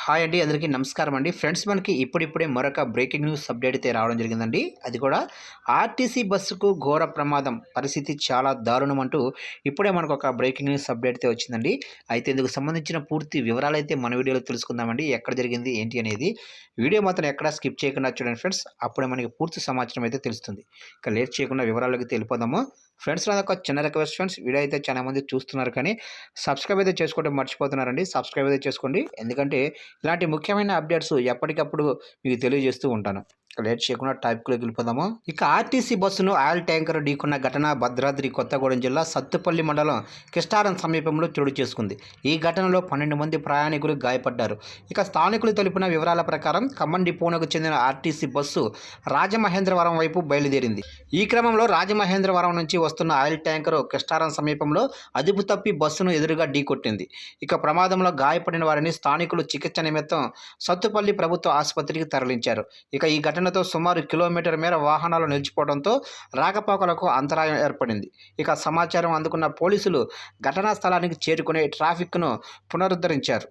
Hi అండి, అందరికీ నమస్కారం అండి. ఫ్రెండ్స్, మనకి ఇప్పుడిప్పుడే మరొక బ్రేకింగ్ న్యూస్ అప్డేట్ అయితే రావడం జరిగిందండి. అది కూడా ఆర్టీసీ బస్సుకు ఘోర ప్రమాదం, పరిస్థితి చాలా దారుణం అంటూ ఇప్పుడే మనకు ఒక బ్రేకింగ్ న్యూస్ అప్డేట్ అయితే వచ్చిందండి. అయితే ఇందుకు సంబంధించిన పూర్తి వివరాలు అయితే మన వీడియోలో తెలుసుకుందామండి. ఎక్కడ జరిగింది ఏంటి అనేది వీడియో మాత్రం ఎక్కడా స్కిప్ చేయకుండా చూడండి ఫ్రెండ్స్. అప్పుడే మనకి పూర్తి సమాచారం అయితే తెలుస్తుంది. ఇక లేట్ చేయకుండా వివరాల్లోకి అయితే వెళ్ళిపోదాము. ఫ్రెండ్స్, నాది ఒక చిన్న రిక్వెస్ట్ ఫ్రెండ్స్, వీడియో అయితే చాలా మంది చూస్తున్నారు కానీ సబ్స్క్రైబ్ అయితే చేసుకోవడం మర్చిపోతున్నారండి. సబ్స్క్రైబ్ అయితే చేసుకోండి, ఎందుకంటే ఇలాంటి ముఖ్యమైన అప్డేట్స్ ఎప్పటికప్పుడు మీకు తెలియజేస్తూ ఉంటాను. లేట్ చేయకుండా టాపిక్లోకి వెళ్ళిపోదాము. ఇక ఆర్టీసీ బస్సును ఆయిల్ ట్యాంకర్ ఢీకొన్న ఘటన భద్రాద్రి కొత్తగూడెం జిల్లా సత్తుపల్లి మండలం కిస్టారం సమీపంలో చోటు చేసుకుంది. ఈ ఘటనలో 12 మంది ప్రయాణికులు గాయపడ్డారు. ఇక స్థానికులు తెలిపిన వివరాల ప్రకారం ఖమ్మం డిపోనకు చెందిన ఆర్టీసీ బస్సు రాజమహేంద్రవరం వైపు బయలుదేరింది. ఈ క్రమంలో రాజమహేంద్రవరం నుంచి వస్తున్న ఆయిల్ ట్యాంకర్ కిస్టారం సమీపంలో అదుపు తప్పి బస్సును ఎదురుగా ఢీకొట్టింది. ఇక ప్రమాదంలో గాయపడిన వారిని స్థానికులు చికిత్స నిమిత్తం సత్తుపల్లి ప్రభుత్వ ఆసుపత్రికి తరలించారు. ఇక ఈ ఘటనతో సుమారు కిలోమీటర్ మేర వాహనాలు నిలిచిపోవడంతో రాకపోకలకు అంతరాయం ఏర్పడింది. ఇక సమాచారం అందుకున్న పోలీసులు ఘటనా స్థలానికి చేరుకుని ట్రాఫిక్ను పునరుద్ధరించారు.